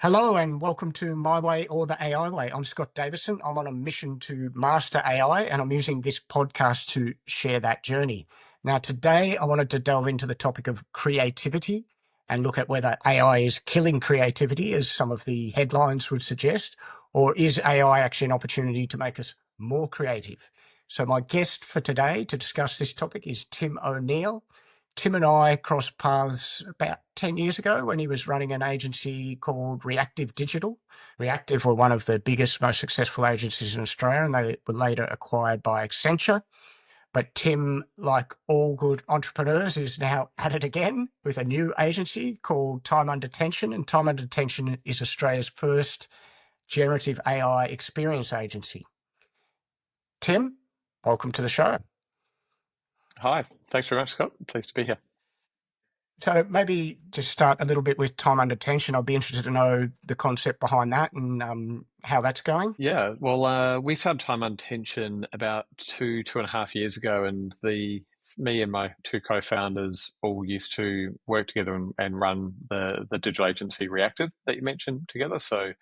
Hello and welcome to My Way or the AI Way. I'm Scott Davison. I'm on a mission to master AI and I'm using this podcast to share that journey. Now, today I wanted to delve into the topic of creativity and look at whether AI is killing creativity, as some of the headlines would suggest, or is AI actually an opportunity to make us more creative? So, my guest for today to discuss this topic is Tim O'Neill. Tim and I crossed paths about 10 years ago when he was running an agency called Reactive Digital. Reactive were one of the biggest, most successful agencies in Australia, and they were later acquired by Accenture. But Tim, like all good entrepreneurs, is now at it again with a new agency called Time Under Tension. And Time Under Tension is Australia's first generative AI experience agency. Tim, welcome to the show. Hi, thanks very much, Scott. Pleased to be here. So maybe just start a little bit with Time Under Tension. I'd be interested to know the concept behind that and how that's going. Yeah, well, we started Time Under Tension about two and a half years ago, and me and my two co-founders all used to work together and run the digital agency Reactive that you mentioned together. So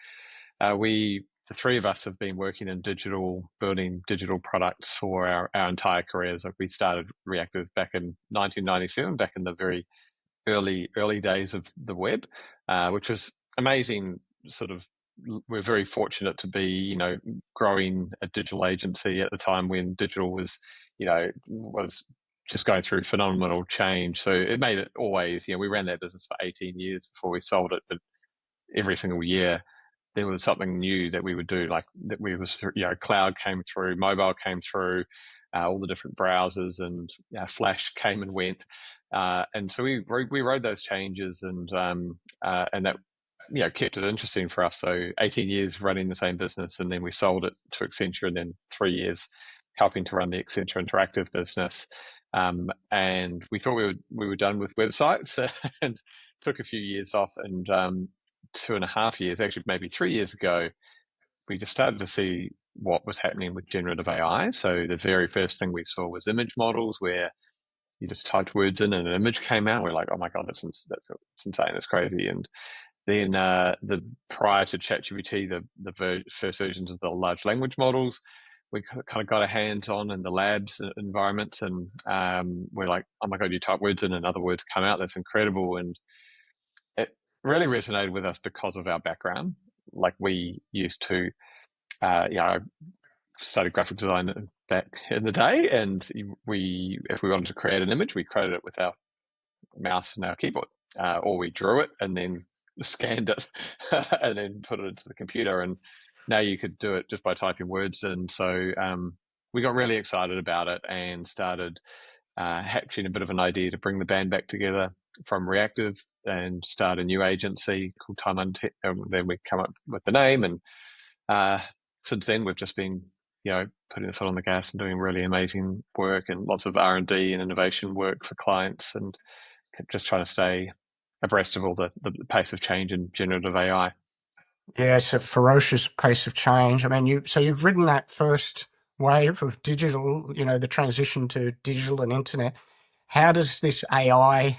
the three of us have been working in digital, building digital products for our entire careers. Like, we started Reactive back in 1997, back in the very early days of the web, which was amazing. We're very fortunate to be, growing a digital agency at the time when digital was just going through phenomenal change. So it made it always, we ran that business for 18 years before we sold it, but every single year there was something new that we would do, like that cloud came through, mobile came through, all the different browsers, and Flash came and went. And so we rode those changes, and that kept it interesting for us. So 18 years running the same business, and then we sold it to Accenture, and then 3 years helping to run the Accenture Interactive business. And we thought we were done with websites, and took a few years off, and 2.5 years, actually maybe 3 years ago, we just started to see what was happening with generative AI. So the very first thing we saw was image models, where you just typed words in and an image came out. We're like, oh my God, that's insane, that's crazy. And then prior to ChatGPT, the first versions of the large language models, we kind of got our hands on in the labs environments, and we're like, oh my God, you type words in and other words come out. That's incredible. And it really resonated with us because of our background. Like, we used to, I studied graphic design back in the day, and if we wanted to create an image, we created it with our mouse and our keyboard, or we drew it and then scanned it and then put it into the computer. And now you could do it just by typing words. And so we got really excited about it and started hatching a bit of an idea to bring the band back together from Reactive and start a new agency called Time Under. Then we come up with the name, and since then we've just been putting the foot on the gas and doing really amazing work and lots of R&D and innovation work for clients, and just trying to stay abreast of all the pace of change in generative AI. Yeah, it's a ferocious pace of change. I mean, you've ridden that first wave of digital, the transition to digital and internet. How does this AI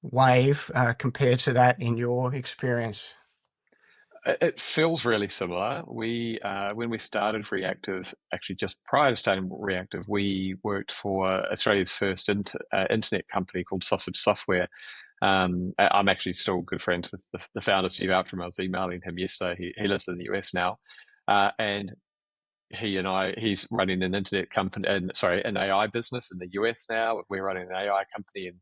wave compare to that in your experience? It feels really similar. When we started Reactive, actually just prior to starting Reactive, we worked for Australia's first internet company called Sausage Software. I'm actually still good friends with the founder, Steve Outram. I was emailing him yesterday. He lives in the US now, and he's running an internet company, an AI business in the US now. We're running an AI company, and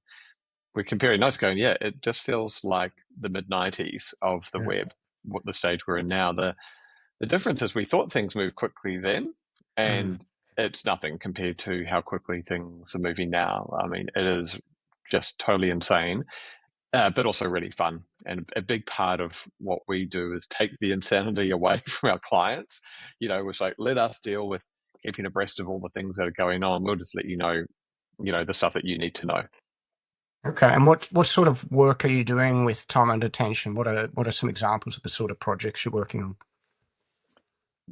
we're comparing notes, going, yeah, it just feels like the mid-90s of the web, what the stage we're in now. The difference is we thought things moved quickly then, and it's nothing compared to how quickly things are moving now. I mean, it is just totally insane, but also really fun. And a big part of what we do is take the insanity away from our clients. It's like, let us deal with keeping abreast of all the things that are going on. We'll just let you know, the stuff that you need to know. Okay, and what sort of work are you doing with Time Under Tension? What are some examples of the sort of projects you're working on?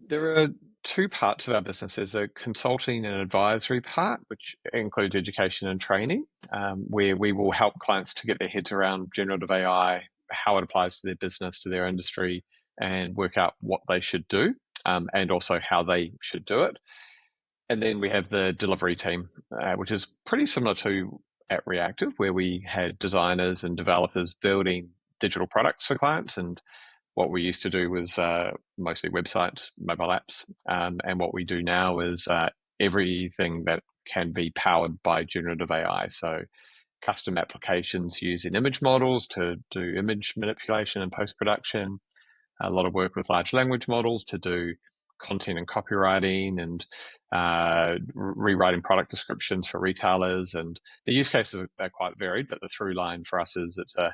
There are two parts of our business. There's a consulting and advisory part, which includes education and training, where we will help clients to get their heads around generative AI how it applies to their business, to their industry, and work out what they should do, and also how they should do it. And then we have the delivery team, which is pretty similar to at Reactive, where we had designers and developers building digital products for clients. And what we used to do was mostly websites, mobile apps. And what we do now is everything that can be powered by generative AI. So custom applications using image models to do image manipulation and post-production, a lot of work with large language models to do content and copywriting and rewriting product descriptions for retailers. And the use cases are quite varied, but the through line for us is it's a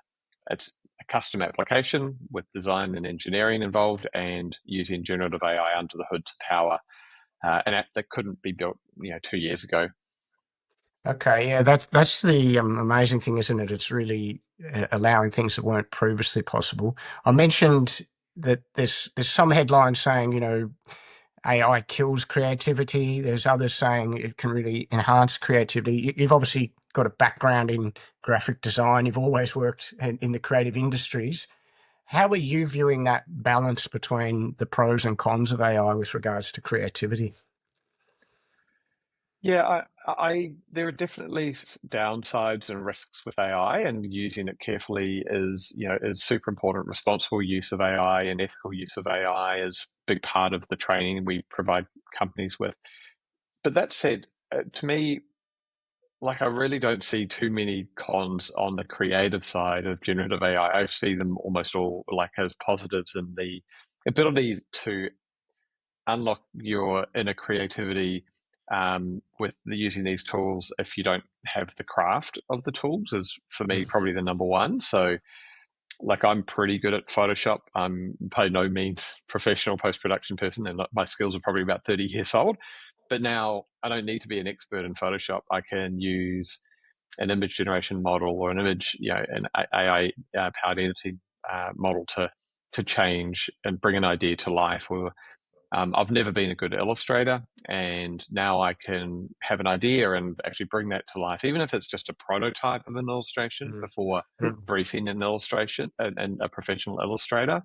custom application with design and engineering involved, and using generative AI under the hood to power an app that couldn't be built 2 years ago. Okay, yeah, that's the amazing thing, isn't it? It's really allowing things that weren't previously possible. I mentioned that there's some headlines saying, AI kills creativity. There's others saying it can really enhance creativity. You've obviously got a background in graphic design. You've always worked in the creative industries. How are you viewing that balance between the pros and cons of AI with regards to creativity? Yeah, there are definitely downsides and risks with AI, and using it carefully is super important. Responsible use of AI and ethical use of AI is a big part of the training we provide companies with. But that said, to me, like I really don't see too many cons on the creative side of generative AI. I see them almost all like as positives, and the ability to unlock your inner creativity with using these tools if you don't have the craft of the tools is, for me, probably the number one. So like I'm pretty good at Photoshop. I'm by no means professional post-production person, and my skills are probably about 30 years old. But now I don't need to be an expert in Photoshop. I can use an image generation model or an image, an AI powered editing model to change and bring an idea to life. Or I've never been a good illustrator, and now I can have an idea and actually bring that to life, even if it's just a prototype of an illustration Mm. before Mm. briefing an illustration and a professional illustrator.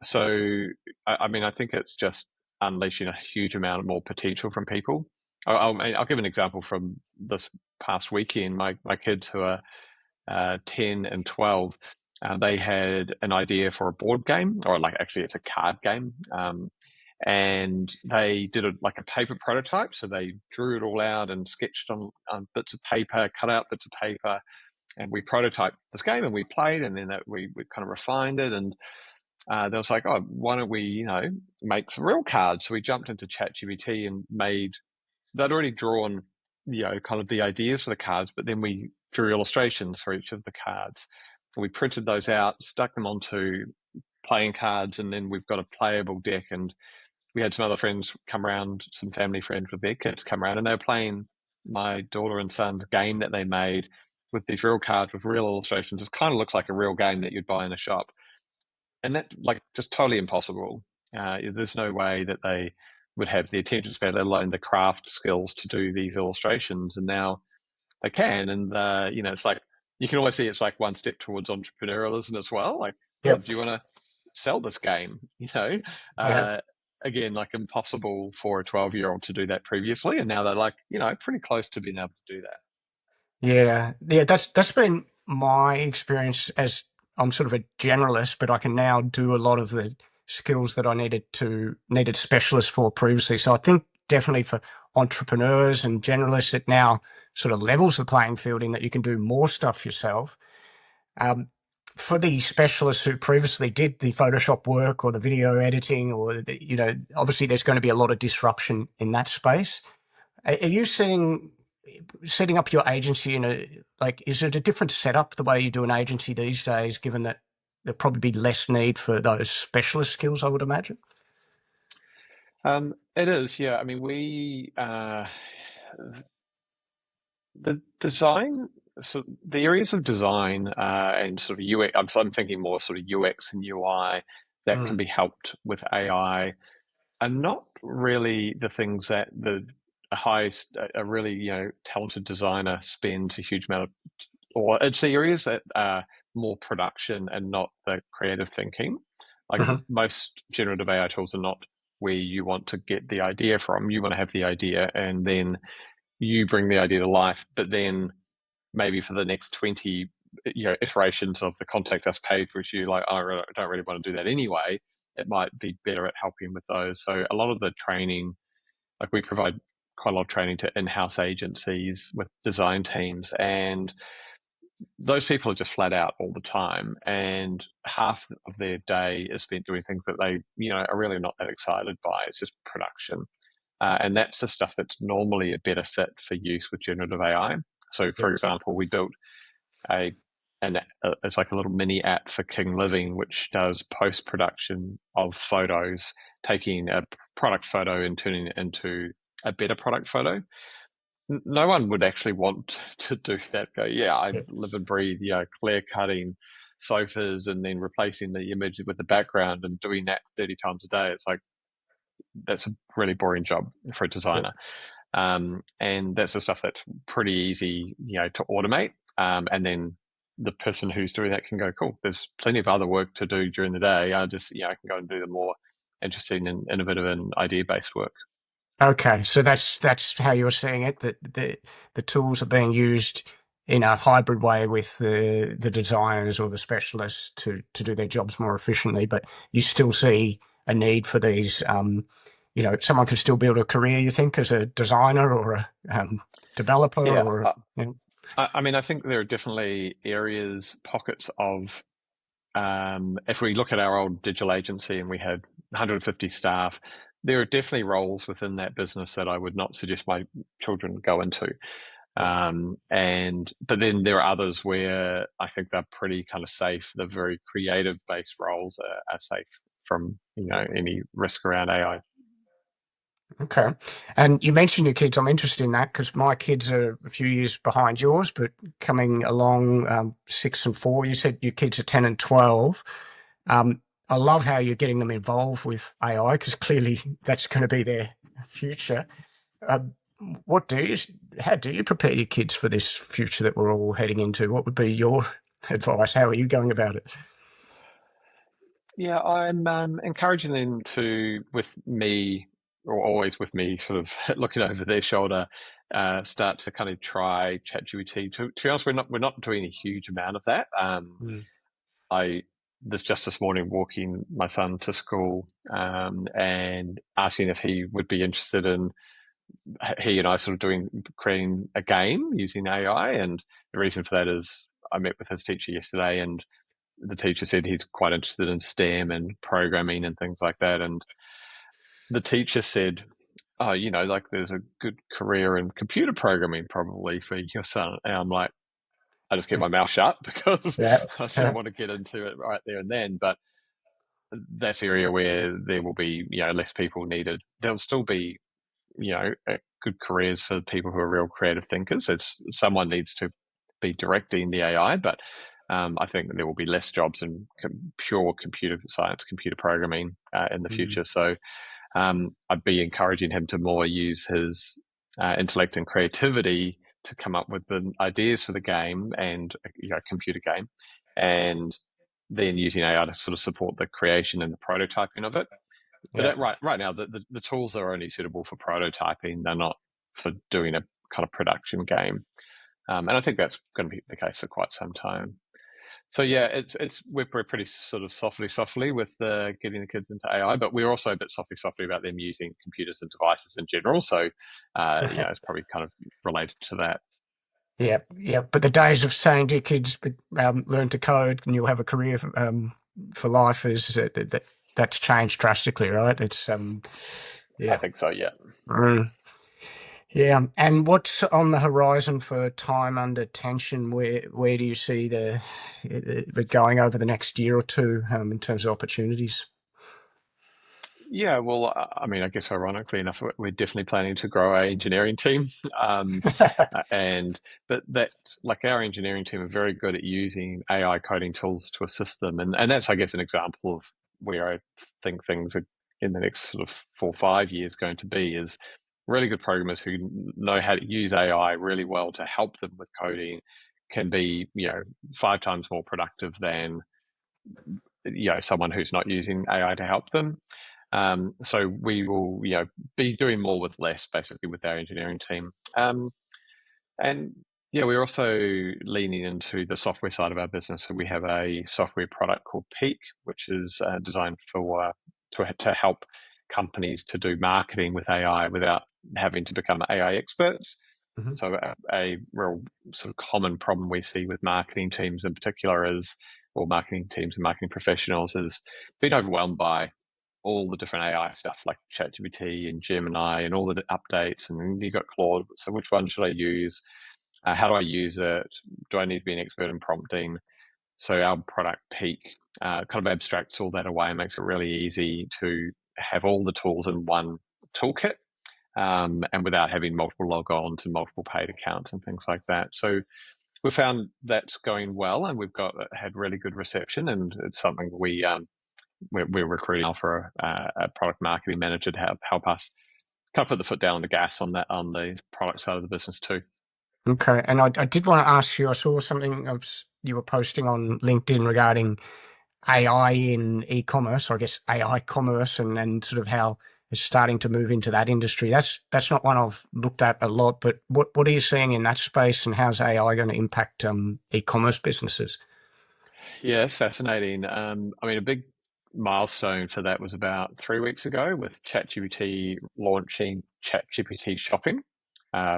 So, I mean, I think it's just unleashing a huge amount more potential from people. I'll give an example from this past weekend. My kids, who are 10 and 12, they had an idea for a board game, or like actually it's a card game. And they did like a paper prototype. So they drew it all out and sketched on bits of paper, cut out bits of paper, and we prototyped this game and we played, and then we kind of refined it. And they was like, oh, why don't we, make some real cards? So we jumped into ChatGPT and they'd already drawn, kind of the ideas for the cards, but then we drew illustrations for each of the cards. And we printed those out, stuck them onto playing cards, and then we've got a playable deck. And we had some other friends come around, some family friends with their kids come around, and they were playing my daughter and son's game that they made with these real cards with real illustrations. It kind of looks like a real game that you'd buy in a shop, and that, like, just totally impossible. There's no way that they would have the attention span, let alone the craft skills to do these illustrations. And now they can, and it's like you can always see it's like one step towards entrepreneurialism as well. Like, oh, Yep. do you want to sell this game? Yeah. Uh, Again, like impossible for a 12-year-old to do that previously, and now they're like, pretty close to being able to do that. Yeah, yeah, that's been my experience, as I'm sort of a generalist, but I can now do a lot of the skills that I needed specialists for previously. So I think definitely for entrepreneurs and generalists, it now sort of levels the playing field in that you can do more stuff yourself. Um, for the specialists who previously did the Photoshop work or the video editing, or obviously there's going to be a lot of disruption in that space. Are you seeing setting up your agency is it a different setup the way you do an agency these days, given that there'll probably be less need for those specialist skills, I would imagine? It is, yeah. I mean, the design, so the areas of design and sort of UX, I'm thinking more sort of UX and UI that can Mm. be helped with AI are not really the things that a really talented designer spends a huge amount of, or it's the areas that more production and not the creative thinking. Like Mhm. most generative AI tools are not where you want to get the idea from. You want to have the idea and then you bring the idea to life, but then maybe for the next 20 iterations of the contact us page, which you like, I don't really want to do that anyway, it might be better at helping with those. So a lot of the training, like we provide quite a lot of training to in-house agencies with design teams, and those people are just flat out all the time, and half of their day is spent doing things that they are really not that excited by. It's just production, and that's the stuff that's normally a better fit for use with generative AI. So for Yes. example, we built a it's like a little mini app for King Living, which does post production of photos, taking a product photo and turning it into a better product photo. No one would actually want to do that. Go, yeah, I Yeah. live and breathe, clear cutting sofas and then replacing the image with the background and doing that 30 times a day. It's like that's a really boring job for a Yeah. designer. And that's the stuff that's pretty easy, to automate. And then the person who's doing that can go, cool, there's plenty of other work to do during the day. I can go and do the more interesting and innovative and idea-based work. Okay, so that's how you're seeing it, that the tools are being used in a hybrid way with the designers or the specialists to do their jobs more efficiently, but you still see a need for these. Someone can still build a career, you think, as a designer or a developer, Yeah. or I mean, I think there are definitely areas, pockets of, if we look at our old digital agency and we had 150 staff, there are definitely roles within that business that I would not suggest my children go into. yeah, But then there are others where I think they're pretty kind of safe. The very creative based roles are safe from yeah. any risk around AI. Okay. And you mentioned your kids. I'm interested in that because my kids are a few years behind yours, but coming along 6 and 4. You said your kids are 10 and 12. I love how you're getting them involved with AI because clearly that's going to be their future. Um, what do you, how do you prepare your kids for this future that we're all heading into? What would be your advice? How are you going about it? Yeah, I'm encouraging them to, with me, or always with me, sort of looking over their shoulder, start to kind of try ChatGPT. To be honest, we're not doing a huge amount of that. Mm. I this just this morning walking my son to school, and asking if he would be interested in he and I sort of creating a game using AI. And the reason for that is I met with his teacher yesterday, and the teacher said he's quite interested in STEM and programming and things like that. And the teacher said, "Oh, like there's a good career in computer programming probably for your son." And I'm like, I just kept my mouth shut because Yeah. I didn't want to get into it right there and then. But that's an area where there will be, less people needed. There'll still be, good careers for people who are real creative thinkers. It's someone needs to be directing the AI, but I think there will be less jobs in pure computer science, computer programming in the Mm. future. So I'd be encouraging him to more use his intellect and creativity to come up with the ideas for the game and computer game, and then using AI to sort of support the creation and the prototyping of it. But Yeah. right now, the tools are only suitable for prototyping. They're not for doing a kind of production game. And I think that's going to be the case for quite some time. So yeah, we're pretty sort of softly with getting the kids into AI, but we're also a bit softly about them using computers and devices in general. So it's probably kind of related to that. Yeah, yeah. But the days of saying to your kids, "Learn to code and you'll have a career for life," that's changed drastically, right? It's I yeah, think so. Yeah. mm, yeah. And what's on the horizon for time under tension? Where do you see the going over the next year or two in terms of opportunities? Yeah, well, I mean, I guess ironically enough, we're definitely planning to grow our engineering team. Um, and but that, like, our engineering team are very good at using AI coding tools to assist them, and that's, I guess, an example of where I think things are in the next sort of 4 or 5 years going to be is really good programmers who know how to use AI really well to help them with coding can be 5 times more productive than someone who's not using AI to help them. So we will be doing more with less, basically, with our engineering team. And yeah, we're also leaning into the software side of our business. So we have a software product called Peak, which is designed to help companies to do marketing with AI without having to become AI experts. Mhm. So a real sort of common problem we see with marketing teams in particular or marketing teams and marketing professionals, is being overwhelmed by all the different AI stuff like ChatGPT and Gemini and all the updates, and you've got Claude. So which one should I use? How do I use it? Do I need to be an expert in prompting? So our product Peak kind of abstracts all that away and makes it really easy to have all the tools in one toolkit, and without having multiple log-ons and multiple paid accounts and things like that. So we found that's going well, and we've had really good reception, and it's something we're recruiting now for a product marketing manager to help us kind of put the foot down on the gas on the product side of the business too. Okay, and I did want to ask you, I saw something you were posting on LinkedIn regarding AI in e-commerce, or I guess AI commerce, and sort of how it's starting to move into that industry. That's not one I've looked at a lot, but what are you seeing in that space, and how's AI going to impact e-commerce businesses? Yeah, it's fascinating. I mean, a big milestone for that was about 3 weeks ago with ChatGPT launching ChatGPT Shopping,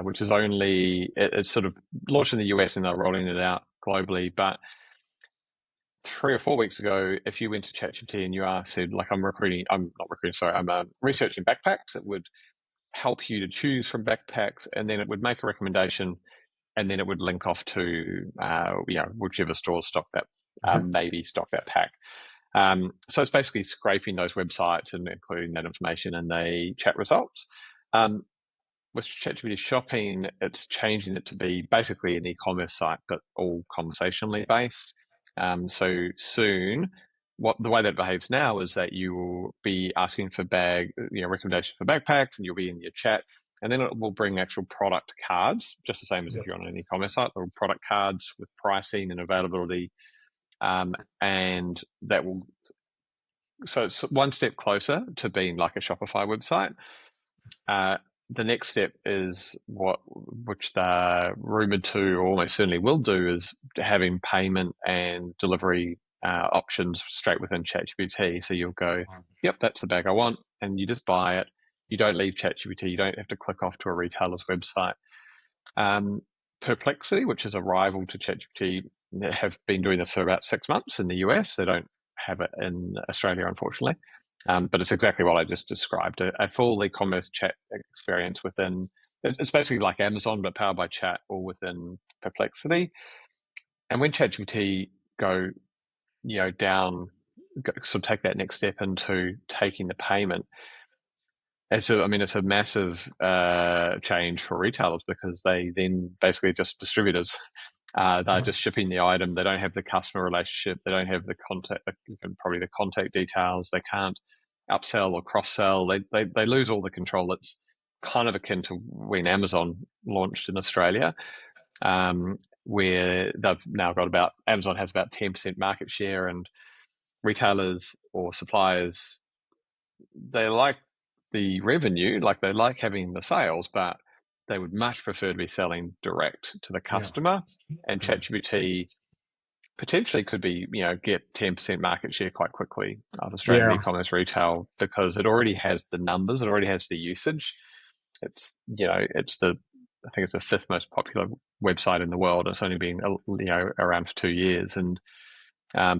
which is it's sort of launched in the US and they're rolling it out globally. But 3 or 4 weeks ago, if you went to ChatGPT and said, like, I'm not recruiting, sorry, I'm researching backpacks, it would help you to choose from backpacks, and then it would make a recommendation, and then it would link off to whichever stores stock that Mhm. maybe stock that pack. So it's basically scraping those websites and including that information in the chat results. Um, with ChatGPT Shopping, it's changing it to be basically an e-commerce site, but all conversationally based. So soon, the way that it behaves now is that you will be asking for recommendations for backpacks, and you'll be in your chat, and then it will bring actual product cards, just the same as if Yep. you're on an e-commerce site, or product cards with pricing and availability, and that will. So it's one step closer to being like a Shopify website. Uh, the next step is which they're rumored to, or almost certainly will do, is having payment and delivery options straight within ChatGPT. So you'll go, yep, that's the bag I want, and you just buy it. You don't leave ChatGPT. You don't have to click off to a retailer's website. Um, Perplexity, which is a rival to ChatGPT, have been doing this for about 6 months in the US. They don't have it in Australia, unfortunately. But it's exactly what I just described, a full e-commerce chat experience within. It's basically like Amazon, but powered by chat, all within Perplexity. And when ChatGPT go, sort of take that next step into taking the payment, it's a massive change for retailers, because they then basically just distributors. They're just shipping the item. They don't have the customer relationship. They don't have the contact, probably the contact details. They can't upsell or cross sell. They lose all the control. It's kind of akin to when Amazon launched in Australia, where they've now got Amazon has about 10% market share, and retailers or suppliers, they like the revenue, like they like having the sales, but they would much prefer to be selling direct to the Yeah. customer. And Mm. ChatGPT potentially could get 10% market share quite quickly of Australian Yeah. e-commerce retail, because it already has the numbers, it already has the usage. I think it's the fifth most popular website in the world. It's only been around for 2 years, and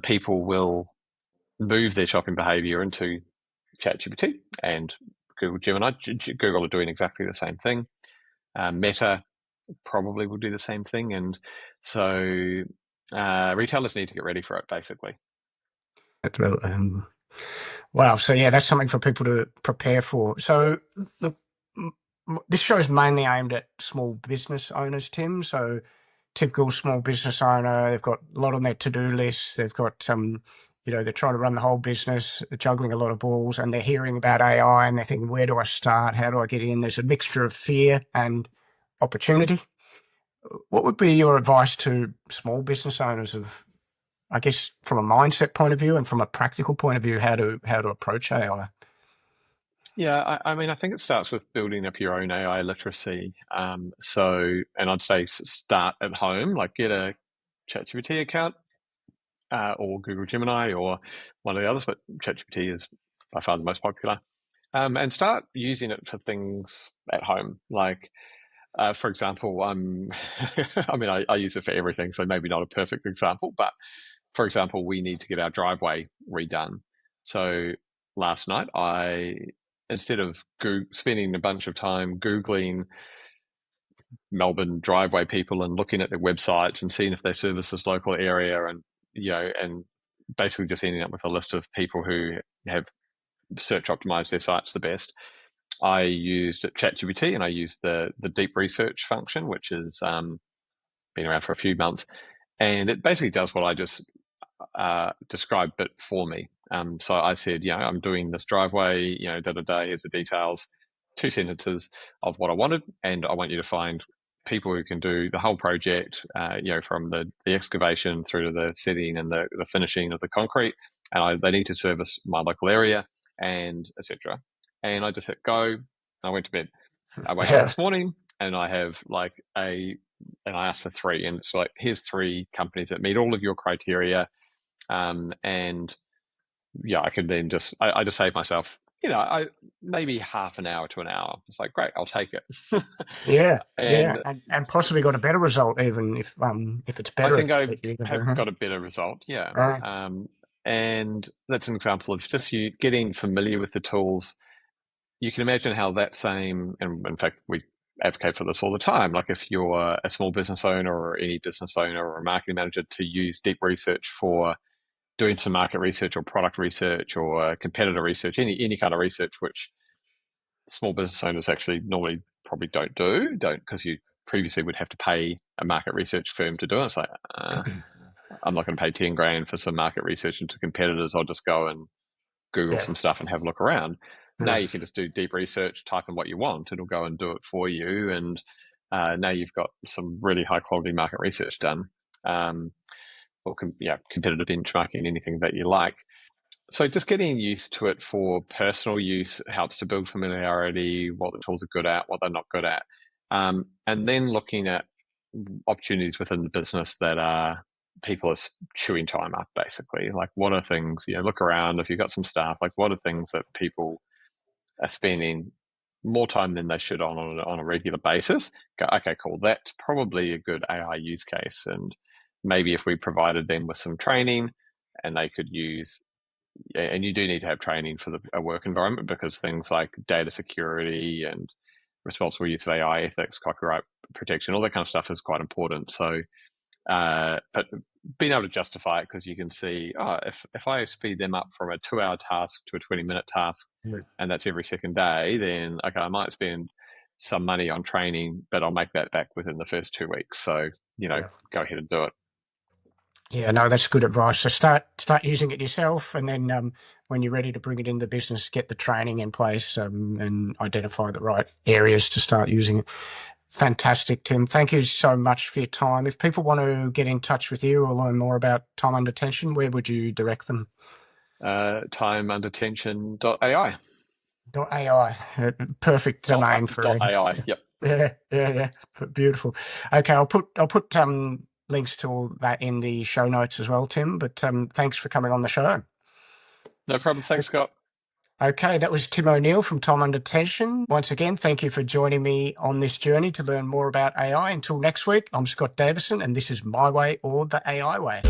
people will move their shopping behavior into ChatGPT, and Google Gemini. Google are doing exactly the same thing. Meta probably will do the same thing, and so retailers need to get ready for it, basically. Well, wow. So yeah, that's something for people to prepare for. So look, this show is mainly aimed at small business owners, Tim. So typical small business owner, they've got a lot on their to-do list. They've got they're trying to run the whole business, they're juggling a lot of balls, and they're hearing about AI and they're thinking, where do I start? How do I get in? There's a mixture of fear and opportunity. What would be your advice to small business owners of, I guess, from a mindset point of view and from a practical point of view, how to approach AI? Yeah, I mean, I think it starts with building up your own AI literacy. And I'd say start at home, like get a ChatGPT account or Google Gemini or one of the others, but ChatGPT is by far the most popular. And start using it for things at home. Like, for example, I mean, I use it for everything, so maybe not a perfect example, but for example, we need to get our driveway redone. So last night, instead of spending a bunch of time Googling Melbourne driveway people and looking at their websites and seeing if they service this local area and basically just ending up with a list of people who have search optimized their sites the best, I used ChatGPT and I used the deep research function, which has been around for a few months, and it basically does what I just described, but for me. So I said, I'm doing this driveway, da da da. Here's the details, 2 sentences of what I wanted, and I want you to find people who can do the whole project, from the excavation through to the setting and the finishing of the concrete, and they need to service my local area, and etc. And I just hit go, and I went to bed. I wake up Yeah, this morning, and I have and I asked for three, and it's like, here's three companies that meet all of your criteria, and yeah, I could then I just save myself, I maybe half an hour to an hour. It's like, great, I'll take it. yeah, yeah, And and possibly got a better result even if it's I better think I at the end of have the. got a better result. Yeah. Right. And that's an example of just you getting familiar with the tools. You can imagine how that same, and in fact, we advocate for this all the time. Like if you're a small business owner or any business owner or a marketing manager, to use deep research for doing some market research or product research or competitor research, any kind of research, which small business owners actually normally probably don't because you previously would have to pay a market research firm to do it. It's like, I'm not going to pay 10 grand for some market research into competitors. I'll just go and Google Yeah. some stuff and have a look around. Now Mm. you can just do deep research, type in what you want, it'll go and do it for you. And now you've got some really high quality market research done. Or competitive benchmarking, anything that you like. So just getting used to it for personal use helps to build familiarity, what the tools are good at, what they're not good at. And then looking at opportunities within the business that are people are chewing time up, basically. Like what are things, look around, if you've got some staff, like what are things that people are spending more time than they should on a regular basis. Go, okay, cool. That's probably a good AI use case. And maybe if we provided them with some training and they could use, and you do need to have training for a work environment because things like data security and responsible use of AI ethics, copyright protection, all that kind of stuff is quite important. So but being able to justify it because you can see, if I speed them up from a 2 hour task to a 20-minute task, Mm. and that's every second day, then okay, I might spend some money on training, but I'll make that back within the first 2 weeks. So Yeah. go ahead and do it. Yeah, no, that's good advice. So start using it yourself, and then when you're ready to bring it into the business, get the training in place and identify the right areas to start using it. Fantastic, Tim. Thank you so much for your time. If people want to get in touch with you or learn more about time under tension, where would you direct them? Timeundertension.ai. .ai, perfect domain for it. .ai. Yep. Yeah, yeah, yeah. Beautiful. Okay, I'll put links to all that in the show notes as well, Tim. But thanks for coming on the show. No problem. Thanks, Scott. Okay, that was Tim O'Neill from Time Under Tension. Once again, thank you for joining me on this journey to learn more about AI. Until next week, I'm Scott Davison, and this is My Way or the AI Way.